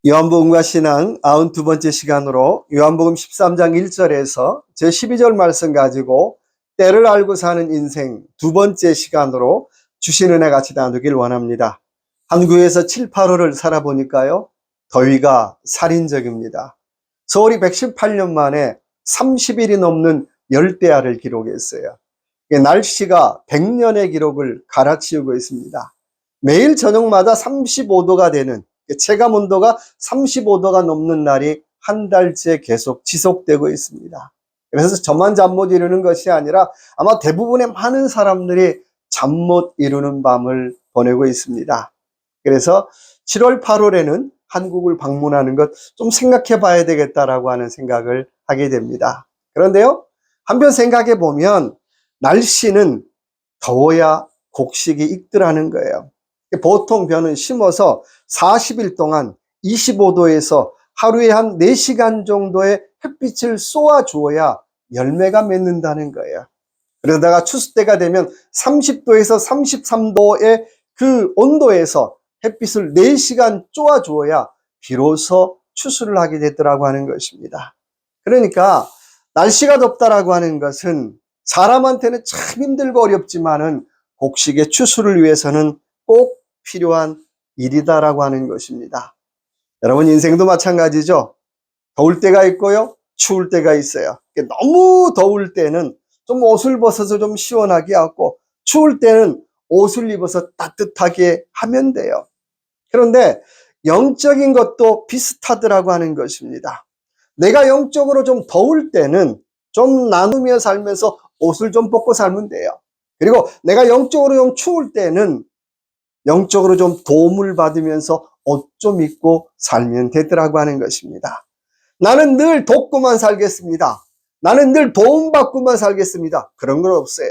요한복음과 신앙 92번째 시간으로 요한복음 13장 1절에서 제12절 말씀 가지고 때를 알고 사는 인생 두 번째 시간으로 주신 은혜 같이 나누길 원합니다. 한국에서 7, 8월을 살아보니까요, 더위가 살인적입니다. 서울이 118년 만에 30일이 넘는 열대야를 기록했어요. 날씨가 100년의 기록을 갈아치우고 있습니다. 매일 저녁마다 35도가 되는, 체감 온도가 35도가 넘는 날이 한 달째 계속 지속되고 있습니다. 그래서 저만 잠 못 이루는 것이 아니라 아마 대부분의 많은 사람들이 잠 못 이루는 밤을 보내고 있습니다. 그래서 7월, 8월에는 한국을 방문하는 것 좀 생각해 봐야 되겠다라고 하는 생각을 하게 됩니다. 그런데요, 한편 생각해 보면 날씨는 더워야 곡식이 익더라는 거예요. 보통 벼는 심어서 40일 동안 25도에서 하루에 한 4시간 정도의 햇빛을 쏘아 주어야 열매가 맺는다는 거예요. 그러다가 추수 때가 되면 30도에서 33도의 그 온도에서 햇빛을 4시간 쪼아 주어야 비로소 추수를 하게 되더라고 하는 것입니다. 그러니까 날씨가 덥다라고 하는 것은 사람한테는 참 힘들고 어렵지만은 곡식의 추수를 위해서는 꼭 필요한 일이다라고 하는 것입니다. 여러분, 인생도 마찬가지죠. 더울 때가 있고요, 추울 때가 있어요. 너무 더울 때는 좀 옷을 벗어서 좀 시원하게 하고, 추울 때는 옷을 입어서 따뜻하게 하면 돼요. 그런데 영적인 것도 비슷하더라고 하는 것입니다. 내가 영적으로 좀 더울 때는 좀 나누며 살면서 옷을 좀 벗고 살면 돼요. 그리고 내가 영적으로 좀 추울 때는 영적으로 좀 도움을 받으면서 옷 좀 입고 살면 되더라고 하는 것입니다. 나는 늘 돕고만 살겠습니다. 나는 늘 도움받고만 살겠습니다. 그런 건 없어요.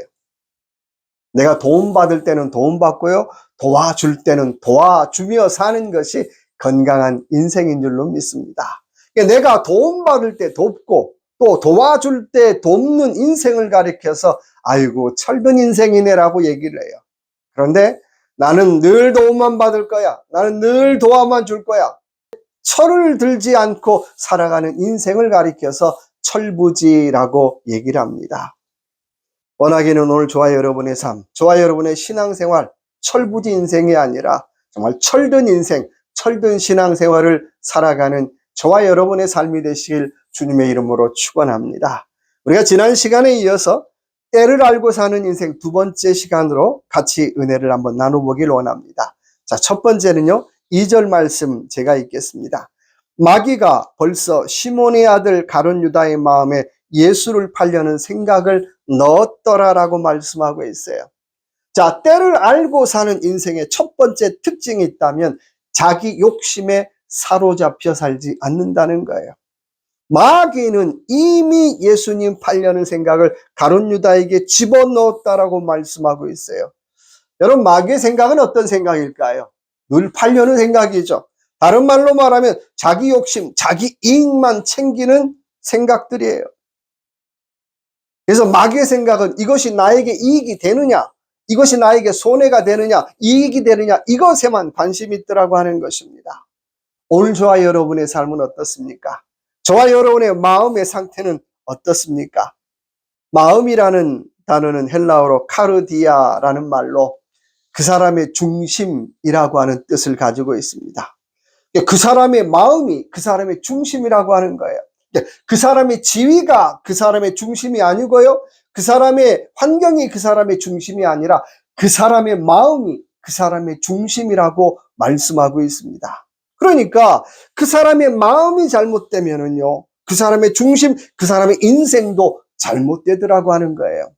내가 도움받을 때는 도움받고요, 도와줄 때는 도와주며 사는 것이 건강한 인생인 줄로 믿습니다. 내가 도움받을 때 돕고 또 도와줄 때 돕는 인생을 가리켜서 아이고 철든 인생이네라고 얘기를 해요. 그런데 나는 늘 도움만 받을 거야, 나는 늘 도와만 줄 거야, 철을 들지 않고 살아가는 인생을 가리켜서 철부지라고 얘기를 합니다. 원하기는 오늘 저와 여러분의 삶, 저와 여러분의 신앙생활, 철부지 인생이 아니라 정말 철든 인생, 철든 신앙생활을 살아가는 저와 여러분의 삶이 되시길 주님의 이름으로 축원합니다. 우리가 지난 시간에 이어서 때를 알고 사는 인생 두 번째 시간으로 같이 은혜를 한번 나눠보길 원합니다. 자, 첫 번째는요, 2절 말씀 제가 읽겠습니다. 마귀가 벌써 시몬의 아들 가룟 유다의 마음에 예수를 팔려는 생각을 넣었더라라고 말씀하고 있어요. 자, 때를 알고 사는 인생의 첫 번째 특징이 있다면 자기 욕심에 사로잡혀 살지 않는다는 거예요. 마귀는 이미 예수님 팔려는 생각을 가룟 유다에게 집어넣었다라고 말씀하고 있어요. 여러분, 마귀의 생각은 어떤 생각일까요? 늘 팔려는 생각이죠. 다른 말로 말하면 자기 욕심, 자기 이익만 챙기는 생각들이에요. 그래서 마귀의 생각은 이것이 나에게 이익이 되느냐, 이것이 나에게 손해가 되느냐, 이익이 되느냐, 이것에만 관심이 있더라고 하는 것입니다. 오늘 저와 여러분의 삶은 어떻습니까? 저와 여러분의 마음의 상태는 어떻습니까? 마음이라는 단어는 헬라어로 카르디아라는 말로 그 사람의 중심이라고 하는 뜻을 가지고 있습니다. 그 사람의 마음이 그 사람의 중심이라고 하는 거예요. 그 사람의 지위가 그 사람의 중심이 아니고요, 그 사람의 환경이 그 사람의 중심이 아니라 그 사람의 마음이 그 사람의 중심이라고 말씀하고 있습니다. 그러니까 그 사람의 마음이 잘못되면은요, 그 사람의 중심, 그 사람의 인생도 잘못되더라고 하는 거예요.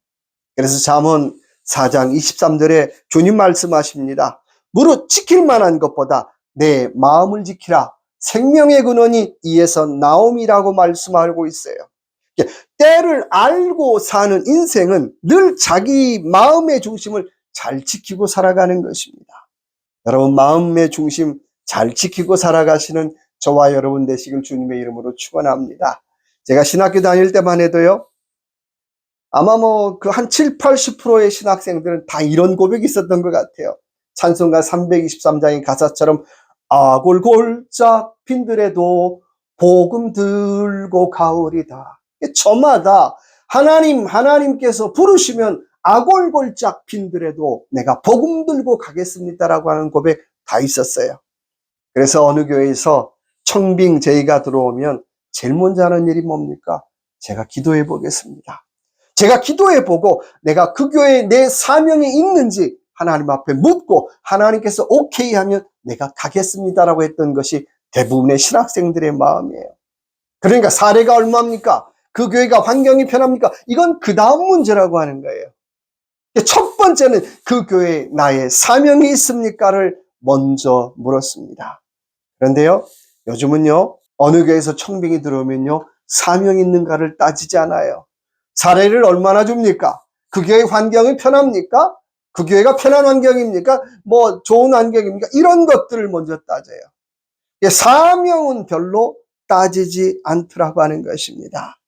그래서 잠언 4장 23절에 주님 말씀하십니다. 무릇 지킬 만한 것보다 내 마음을 지키라. 생명의 근원이 이에서 나옴이라고 말씀하고 있어요. 때를 알고 사는 인생은 늘 자기 마음의 중심을 잘 지키고 살아가는 것입니다. 여러분, 마음의 중심 잘 지키고 살아가시는 저와 여러분 되시길 주님의 이름으로 축원합니다. 제가 신학교 다닐 때만 해도요, 아마 그 한 7, 80%의 신학생들은 다 이런 고백이 있었던 것 같아요. 찬송가 323장의 가사처럼 아골골짝 핀들에도 복음 들고 가오리다. 저마다 하나님께서 부르시면 아골골짝 핀들에도 내가 복음 들고 가겠습니다라고 하는 고백 다 있었어요. 그래서 어느 교회에서 청빙 제의가 들어오면 제일 먼저 하는 일이 뭡니까? 제가 기도해 보겠습니다. 제가 기도해 보고 내가 그 교회에 내 사명이 있는지 하나님 앞에 묻고 하나님께서 오케이 하면 내가 가겠습니다라고 했던 것이 대부분의 신학생들의 마음이에요. 그러니까 사례가 얼마입니까? 그 교회가 환경이 편합니까? 이건 그 다음 문제라고 하는 거예요. 첫 번째는 그 교회에 나의 사명이 있습니까를 먼저 물었습니다. 그런데요, 요즘은요, 어느 교회에서 청빙이 들어오면요, 사명 있는가를 따지지 않아요. 사례를 얼마나 줍니까? 그 교회 환경이 편합니까? 그 교회가 편한 환경입니까? 뭐 좋은 환경입니까? 이런 것들을 먼저 따져요. 사명은 별로 따지지 않더라고 하는 것입니다.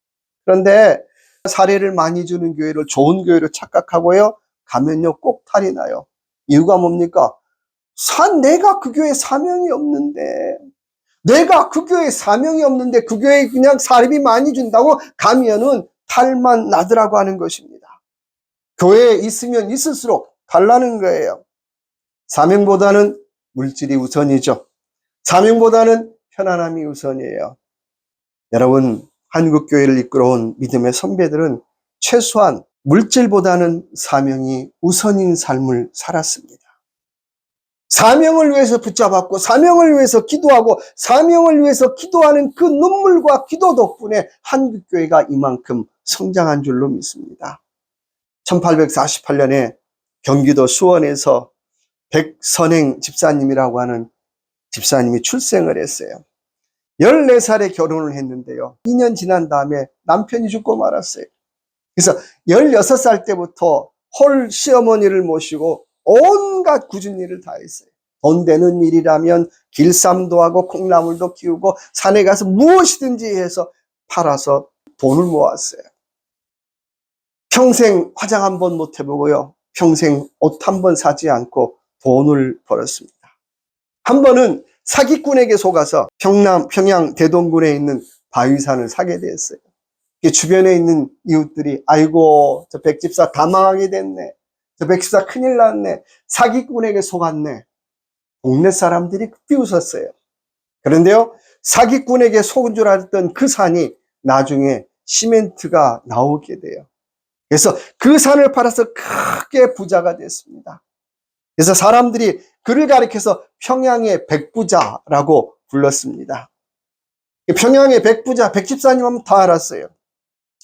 그런데 사례를 많이 주는 교회를 좋은 교회로 착각하고요, 가면요 꼭 탈이 나요. 이유가 뭡니까? 내가 그 교회에 사명이 없는데, 내가 그 교회에 사명이 없는데 그 교회에 그냥 사례비 많이 준다고 가면은 탈만 나더라고 하는 것입니다. 교회에 있으면 있을수록 탈나는 거예요. 사명보다는 물질이 우선이죠. 사명보다는 편안함이 우선이에요. 여러분, 한국 교회를 이끌어온 믿음의 선배들은 최소한 물질보다는 사명이 우선인 삶을 살았습니다. 사명을 위해서 붙잡았고 사명을 위해서 기도하고 사명을 위해서 기도하는 그 눈물과 기도 덕분에 한국교회가 이만큼 성장한 줄로 믿습니다. 1848년에 경기도 수원에서 백선행 집사님이라고 하는 집사님이 출생을 했어요. 14살에 결혼을 했는데요. 2년 지난 다음에 남편이 죽고 말았어요. 그래서 16살 때부터 홀 시어머니를 모시고 온갖 굳은 일을 다 했어요. 돈 되는 일이라면 길쌈도 하고 콩나물도 키우고 산에 가서 무엇이든지 해서 팔아서 돈을 모았어요. 평생 화장 한 번 못 해보고요. 평생 옷 한 번 사지 않고 돈을 벌었습니다. 한 번은 사기꾼에게 속아서 평양 대동군에 있는 바위산을 사게 됐어요. 주변에 있는 이웃들이 아이고 저 백집사 다 망하게 됐네. 저 백집사 큰일 났네. 사기꾼에게 속았네. 동네 사람들이 비웃었어요. 그런데요, 사기꾼에게 속은 줄 알았던 그 산이 나중에 시멘트가 나오게 돼요. 그래서 그 산을 팔아서 크게 부자가 됐습니다. 그래서 사람들이 그를 가리켜서 평양의 백부자라고 불렀습니다. 평양의 백부자, 백집사님 하면 다 알았어요.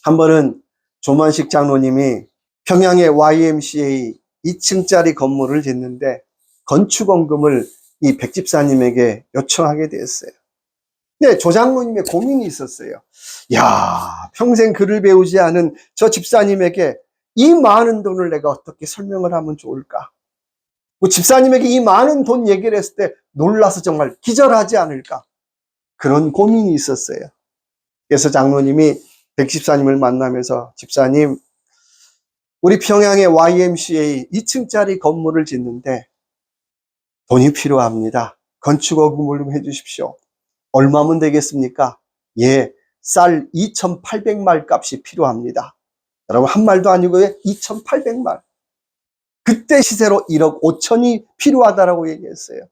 한 번은 조만식 장로님이 평양의 YMCA 2층짜리 건물을 짓는데 건축원금을 이 백집사님에게 요청하게 되었어요. 근데 조 장로님의 고민이 있었어요. 야, 평생 글을 배우지 않은 저 집사님에게 이 많은 돈을 내가 어떻게 설명을 하면 좋을까? 집사님에게 이 많은 돈 얘기를 했을 때 놀라서 정말 기절하지 않을까? 그런 고민이 있었어요. 그래서 장로님이 백집사님을 만나면서 집사님, 우리 평양의 YMCA 2층짜리 건물을 짓는데 돈이 필요합니다. 건축원금을 좀 해주십시오. 얼마면 되겠습니까? 예, 쌀 2,800말 값이 필요합니다. 여러분, 한 말도 아니고 2,800말. 그때 시세로 1억 5천이 필요하다라고 얘기했어요.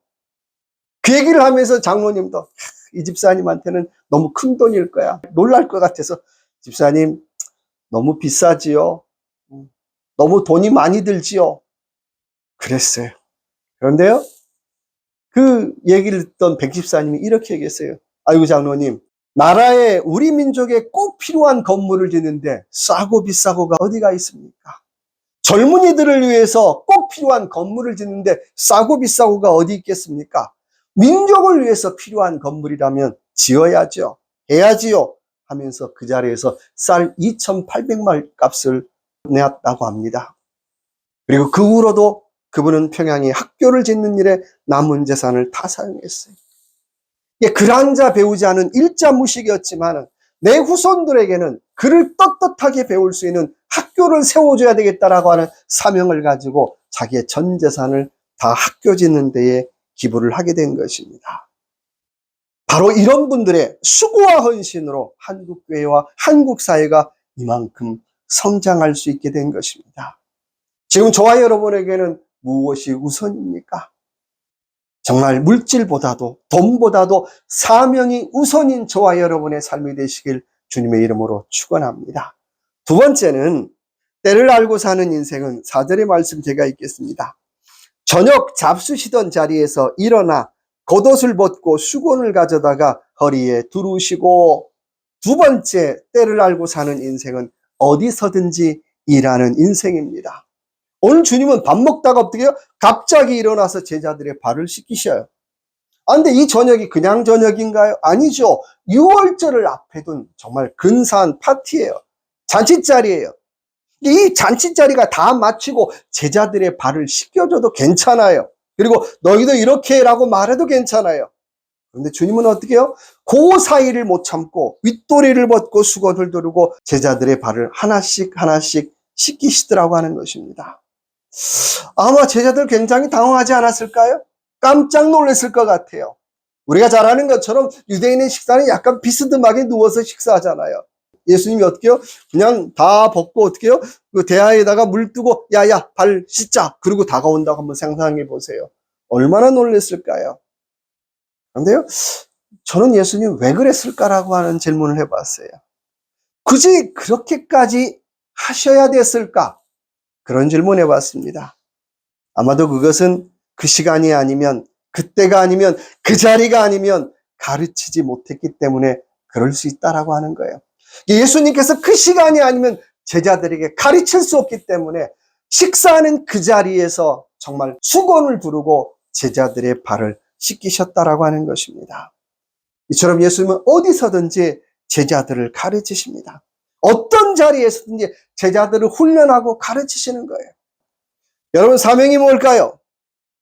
그 얘기를 하면서 장로님도 이 집사님한테는 너무 큰 돈일 거야. 놀랄 것 같아서 집사님, 너무 비싸지요? 너무 돈이 많이 들지요? 그랬어요. 그런데요, 그 얘기를 듣던 백 집사님이 이렇게 얘기했어요. 아이고 장로님, 나라에 우리 민족에 꼭 필요한 건물을 짓는데 싸고 비싸고가 어디가 있습니까? 젊은이들을 위해서 꼭 필요한 건물을 짓는데 싸고 비싸고가 어디 있겠습니까? 민족을 위해서 필요한 건물이라면 지어야죠. 해야지요. 하면서 그 자리에서 쌀 2,800말 값을 내었다고 합니다. 그리고 그 후로도 그분은 평양에 학교를 짓는 일에 남은 재산을 다 사용했어요. 글한자 배우지 않은 일자무식이었지만 내 후손들에게는 그를 떳떳하게 배울 수 있는 학교를 세워줘야 되겠다라고 하는 사명을 가지고 자기의 전 재산을 다 학교 짓는 데에 기부를 하게 된 것입니다. 바로 이런 분들의 수고와 헌신으로 한국교회와 한국사회가 이만큼 성장할 수 있게 된 것입니다. 지금 저와 여러분에게는 무엇이 우선입니까? 정말 물질보다도 돈보다도 사명이 우선인 저와 여러분의 삶이 되시길 주님의 이름으로 축원합니다. 두 번째는 때를 알고 사는 인생은 4절의 말씀 제가 읽겠습니다. 저녁 잡수시던 자리에서 일어나 겉옷을 벗고 수건을 가져다가 허리에 두르시고, 두 번째 때를 알고 사는 인생은 어디서든지 일하는 인생입니다. 오늘 주님은 밥 먹다가 어떻게 해요? 갑자기 일어나서 제자들의 발을 씻기셔요. 근데 이 저녁이 그냥 저녁인가요? 아니죠. 6월절을 앞에 둔 정말 근사한 파티예요. 잔치자리예요. 이 잔치자리가 다 마치고 제자들의 발을 씻겨줘도 괜찮아요. 그리고 너희도 이렇게 해라고 말해도 괜찮아요. 그런데 주님은 어떻게 해요? 그 사이를 못 참고 윗도리를 벗고 수건을 두르고 제자들의 발을 하나씩 하나씩 씻기시더라고 하는 것입니다. 아마 제자들 굉장히 당황하지 않았을까요? 깜짝 놀랐을 것 같아요. 우리가 잘 아는 것처럼 유대인의 식사는 약간 비스듬하게 누워서 식사하잖아요. 예수님이 어떻게 해요? 그냥 다 벗고 어떻게 해요? 그 대야에다가 물 뜨고 야야 발 씻자 그러고 다가온다고 한번 상상해 보세요. 얼마나 놀랐을까요? 그런데요, 저는 예수님 왜 그랬을까라고 하는 질문을 해봤어요. 굳이 그렇게까지 하셔야 됐을까? 그런 질문 해봤습니다. 아마도 그것은 그 시간이 아니면, 그때가 아니면, 그 자리가 아니면 가르치지 못했기 때문에 그럴 수 있다라고 하는 거예요. 예수님께서 그 시간이 아니면 제자들에게 가르칠 수 없기 때문에 식사하는 그 자리에서 정말 수건을 두르고 제자들의 발을 씻기셨다라고 하는 것입니다. 이처럼 예수님은 어디서든지 제자들을 가르치십니다. 어떤 자리에서든지 제자들을 훈련하고 가르치시는 거예요. 여러분, 사명이 뭘까요?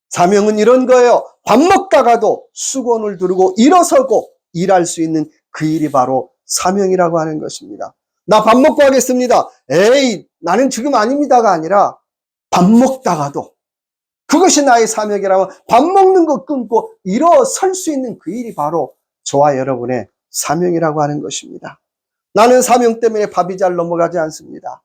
사명은 이런 거예요. 밥 먹다가도 수건을 두르고 일어서고 일할 수 있는 그 일이 바로 사명이라고 하는 것입니다. 나 밥 먹고 하겠습니다. 에이, 나는 지금 아닙니다가 아니라 밥 먹다가도 그것이 나의 사명이라면 밥 먹는 거 끊고 일어설 수 있는 그 일이 바로 저와 여러분의 사명이라고 하는 것입니다. 나는 사명 때문에 밥이 잘 넘어가지 않습니다.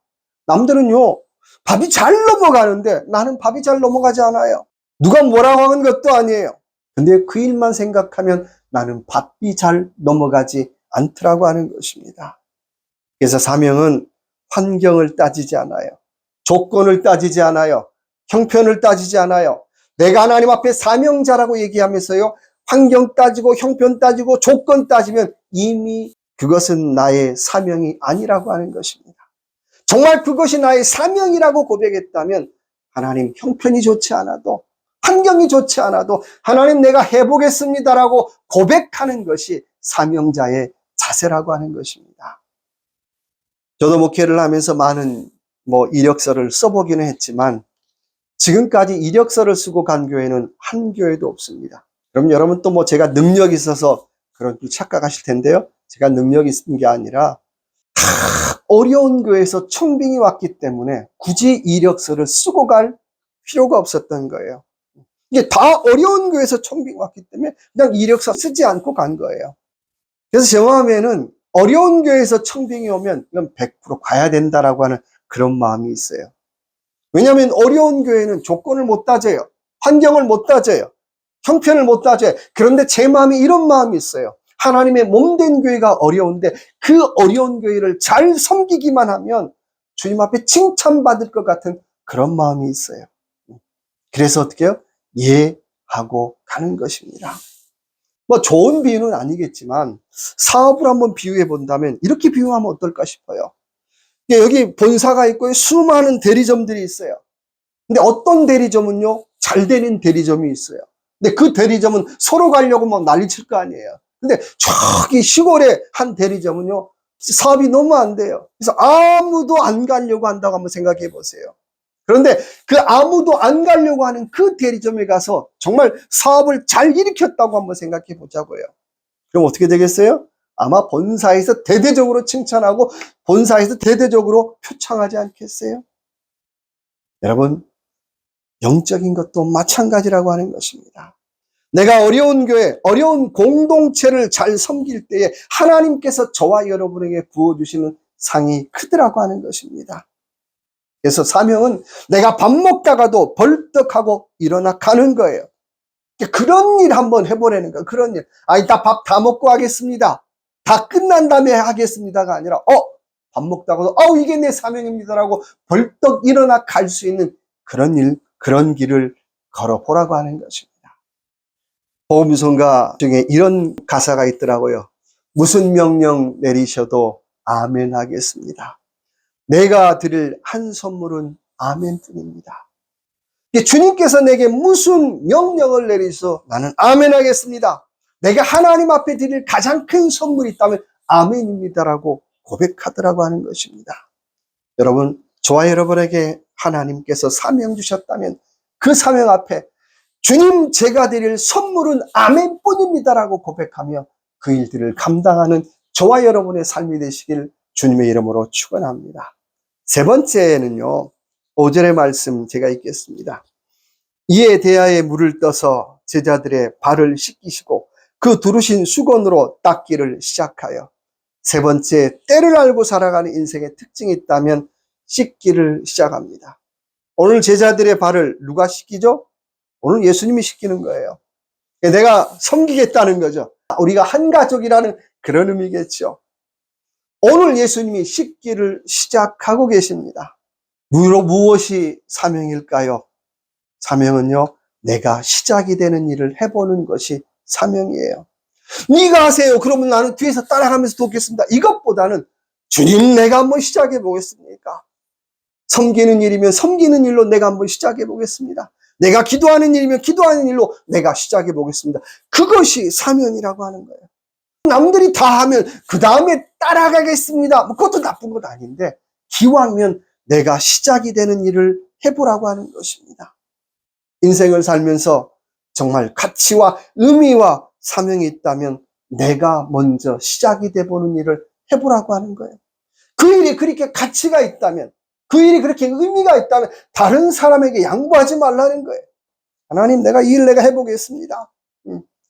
남들은요, 밥이 잘 넘어가는데 나는 밥이 잘 넘어가지 않아요. 누가 뭐라고 하는 것도 아니에요. 근데 그 일만 생각하면 나는 밥이 잘 넘어가지 않더라고 하는 것입니다. 그래서 사명은 환경을 따지지 않아요. 조건을 따지지 않아요. 형편을 따지지 않아요. 내가 하나님 앞에 사명자라고 얘기하면서요, 환경 따지고 형편 따지고 조건 따지면 이미 그것은 나의 사명이 아니라고 하는 것입니다. 정말 그것이 나의 사명이라고 고백했다면 하나님 형편이 좋지 않아도, 환경이 좋지 않아도 하나님 내가 해보겠습니다라고 고백하는 것이 사명자의 자세라고 하는 것입니다. 저도 목회를 하면서 많은 이력서를 써보기는 했지만 지금까지 이력서를 쓰고 간 교회는 한 교회도 없습니다. 그럼 여러분 또 제가 능력이 있어서 그런 착각하실 텐데요. 제가 능력이 있는 게 아니라 다 어려운 교회에서 청빙이 왔기 때문에 굳이 이력서를 쓰고 갈 필요가 없었던 거예요. 이게 다 어려운 교회에서 청빙이 왔기 때문에 그냥 이력서 쓰지 않고 간 거예요. 그래서 제 마음에는 어려운 교회에서 청빙이 오면 이건 100% 가야 된다라고 하는 그런 마음이 있어요. 왜냐하면 어려운 교회는 조건을 못 따져요. 환경을 못 따져요. 형편을 못 따져요. 그런데 제 마음이 이런 마음이 있어요. 하나님의 몸된 교회가 어려운데 그 어려운 교회를 잘 섬기기만 하면 주님 앞에 칭찬받을 것 같은 그런 마음이 있어요. 그래서 어떻게 해요? 하고 가는 것입니다. 좋은 비유는 아니겠지만 사업을 한번 비유해 본다면 이렇게 비유하면 어떨까 싶어요. 여기 본사가 있고 수많은 대리점들이 있어요. 근데 어떤 대리점은요, 잘 되는 대리점이 있어요. 근데 그 대리점은 서로 가려고 난리칠 거 아니에요. 근데 저기 시골에 한 대리점은요, 사업이 너무 안 돼요. 그래서 아무도 안 가려고 한다고 한번 생각해 보세요. 그런데 그 아무도 안 가려고 하는 그 대리점에 가서 정말 사업을 잘 일으켰다고 한번 생각해 보자고요. 그럼 어떻게 되겠어요? 아마 본사에서 대대적으로 칭찬하고 본사에서 대대적으로 표창하지 않겠어요? 여러분, 영적인 것도 마찬가지라고 하는 것입니다. 내가 어려운 교회, 어려운 공동체를 잘 섬길 때에 하나님께서 저와 여러분에게 부어주시는 상이 크더라고 하는 것입니다. 그래서 사명은 내가 밥 먹다가도 벌떡하고 일어나 가는 거예요. 그런 일 한번 해보라는 거예요. 그런 일. 이따 밥 다 먹고 하겠습니다. 다 끝난 다음에 하겠습니다가 아니라, 밥 먹다가도, 이게 내 사명입니다라고 벌떡 일어나 갈 수 있는 그런 일, 그런 길을 걸어보라고 하는 것입니다. 복음성가 중에 이런 가사가 있더라고요. 무슨 명령 내리셔도 아멘 하겠습니다. 내가 드릴 한 선물은 아멘뿐입니다. 주님께서 내게 무슨 명령을 내리셔도 나는 아멘 하겠습니다. 내가 하나님 앞에 드릴 가장 큰 선물이 있다면 아멘입니다라고 고백하더라고 하는 것입니다. 여러분, 저와 여러분에게 하나님께서 사명 주셨다면 그 사명 앞에 주님, 제가 드릴 선물은 아멘뿐입니다라고 고백하며 그 일들을 감당하는 저와 여러분의 삶이 되시길 주님의 이름으로 축원합니다. 세 번째는요, 5절의 말씀 제가 읽겠습니다. 이에 대하여 물을 떠서 제자들의 발을 씻기시고 그 두르신 수건으로 닦기를 시작하여, 세 번째, 때를 알고 살아가는 인생의 특징이 있다면 씻기를 시작합니다. 오늘 제자들의 발을 누가 씻기죠? 오늘 예수님이 씻기는 거예요. 내가 섬기겠다는 거죠. 우리가 한 가족이라는 그런 의미겠죠. 오늘 예수님이 씻기를 시작하고 계십니다. 무엇이 사명일까요? 사명은요, 내가 시작이 되는 일을 해보는 것이 사명이에요. 네가 하세요. 그러면 나는 뒤에서 따라가면서 돕겠습니다. 이것보다는 주님, 내가 한번 시작해 보겠습니까? 섬기는 일이면 섬기는 일로 내가 한번 시작해 보겠습니다. 내가 기도하는 일이면 기도하는 일로 내가 시작해 보겠습니다. 그것이 사명이라고 하는 거예요. 남들이 다 하면 그 다음에 따라가겠습니다. 그것도 나쁜 건 아닌데, 기왕이면 내가 시작이 되는 일을 해보라고 하는 것입니다. 인생을 살면서 정말 가치와 의미와 사명이 있다면 내가 먼저 시작이 돼보는 일을 해보라고 하는 거예요. 그 일이 그렇게 가치가 있다면, 그 일이 그렇게 의미가 있다면 다른 사람에게 양보하지 말라는 거예요. 하나님, 내가 이 일 내가 해보겠습니다.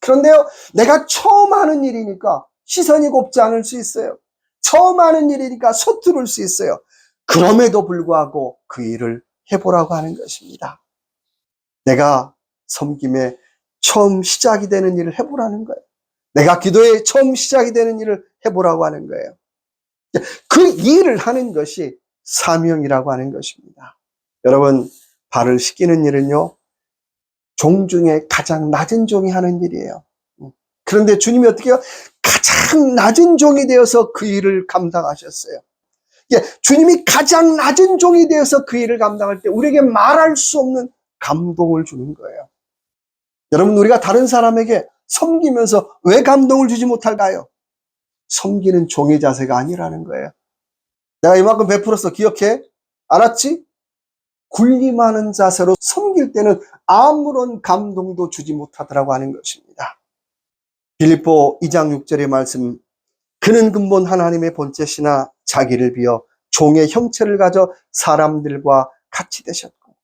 그런데요, 내가 처음 하는 일이니까 시선이 곱지 않을 수 있어요. 처음 하는 일이니까 서투를 수 있어요. 그럼에도 불구하고 그 일을 해보라고 하는 것입니다. 내가 섬김에 처음 시작이 되는 일을 해보라는 거예요. 내가 기도에 처음 시작이 되는 일을 해보라고 하는 거예요. 그 일을 하는 것이 사명이라고 하는 것입니다. 여러분, 발을 씻기는 일은요, 종 중에 가장 낮은 종이 하는 일이에요. 그런데 주님이 어떻게 해요? 가장 낮은 종이 되어서 그 일을 감당하셨어요. 주님이 가장 낮은 종이 되어서 그 일을 감당할 때 우리에게 말할 수 없는 감동을 주는 거예요. 여러분, 우리가 다른 사람에게 섬기면서 왜 감동을 주지 못할까요? 섬기는 종의 자세가 아니라는 거예요. 내가 이만큼 베풀었어, 기억해? 알았지? 군림하는 자세로 섬길 때는 아무런 감동도 주지 못하더라고 하는 것입니다. 빌립보 2장 6절의 말씀, 그는 근본 하나님의 본체시나 자기를 비어 종의 형체를 가져 사람들과 같이 되셨고,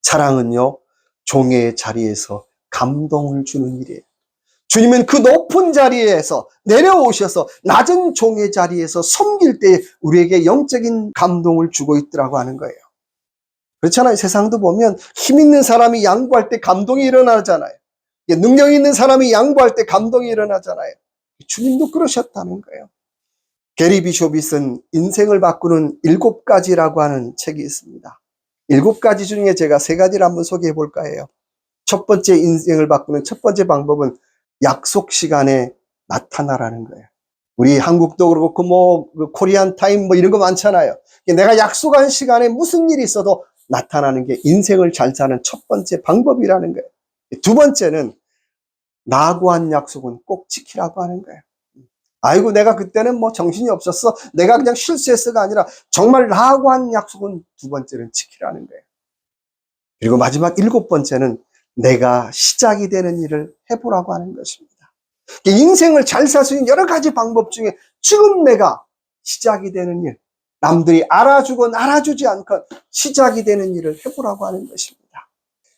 사랑은요, 종의 자리에서 감동을 주는 일이에요. 주님은 그 높은 자리에서 내려오셔서 낮은 종의 자리에서 섬길 때 우리에게 영적인 감동을 주고 있더라고 하는 거예요. 그렇잖아요. 세상도 보면 힘 있는 사람이 양보할 때 감동이 일어나잖아요. 능력 있는 사람이 양보할 때 감동이 일어나잖아요. 주님도 그러셨다는 거예요. 게리 비숍이 쓴 인생을 바꾸는 7가지라고 하는 책이 있습니다. 7가지 중에 제가 3가지를 한번 소개해 볼까 해요. 첫 번째, 인생을 바꾸는 첫 번째 방법은 약속 시간에 나타나라는 거예요. 우리 한국도 그렇고 코리안 타임 이런 거 많잖아요. 내가 약속한 시간에 무슨 일이 있어도 나타나는 게 인생을 잘 사는 첫 번째 방법이라는 거예요. 두 번째는 나하고 한 약속은 꼭 지키라고 하는 거예요. 아이고, 내가 그때는 정신이 없었어, 내가 그냥 실수했어가 아니라 정말 나하고 한 약속은 두 번째는 지키라는 거예요. 그리고 마지막 7번째는 내가 시작이 되는 일을 해보라고 하는 것입니다. 인생을 잘 살 수 있는 여러 가지 방법 중에 지금 내가 시작이 되는 일, 남들이 알아주건 알아주지 않건 시작이 되는 일을 해보라고 하는 것입니다.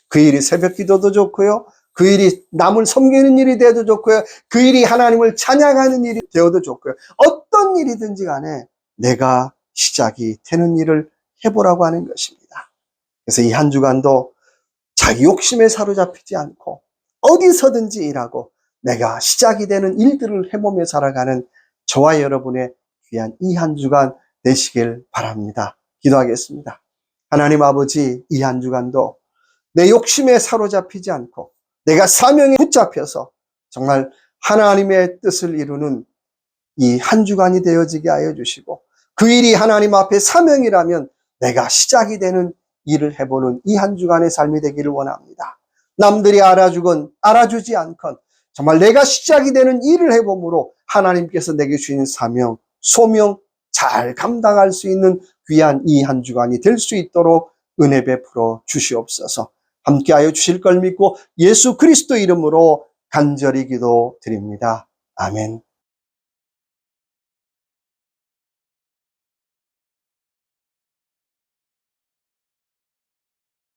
그 일이 새벽 기도도 좋고요, 그 일이 남을 섬기는 일이 되어도 좋고요. 그 일이 하나님을 찬양하는 일이 되어도 좋고요. 어떤 일이든지 간에 내가 시작이 되는 일을 해보라고 하는 것입니다. 그래서 이 한 주간도 자기 욕심에 사로잡히지 않고 어디서든지 일하고 내가 시작이 되는 일들을 해보며 살아가는 저와 여러분의 귀한 이 한 주간 되시길 바랍니다. 기도하겠습니다. 하나님 아버지, 이 한 주간도 내 욕심에 사로잡히지 않고 내가 사명에 붙잡혀서 정말 하나님의 뜻을 이루는 이 한 주간이 되어지게 하여 주시고, 그 일이 하나님 앞에 사명이라면 내가 시작이 되는 일을 해보는 이 한 주간의 삶이 되기를 원합니다. 남들이 알아주건 알아주지 않건 정말 내가 시작이 되는 일을 해봄으로 하나님께서 내게 주신 사명, 소명 잘 감당할 수 있는 귀한 이 한 주간이 될 수 있도록 은혜 베풀어 주시옵소서. 함께하여 주실 걸 믿고 예수 그리스도 이름으로 간절히 기도드립니다. 아멘.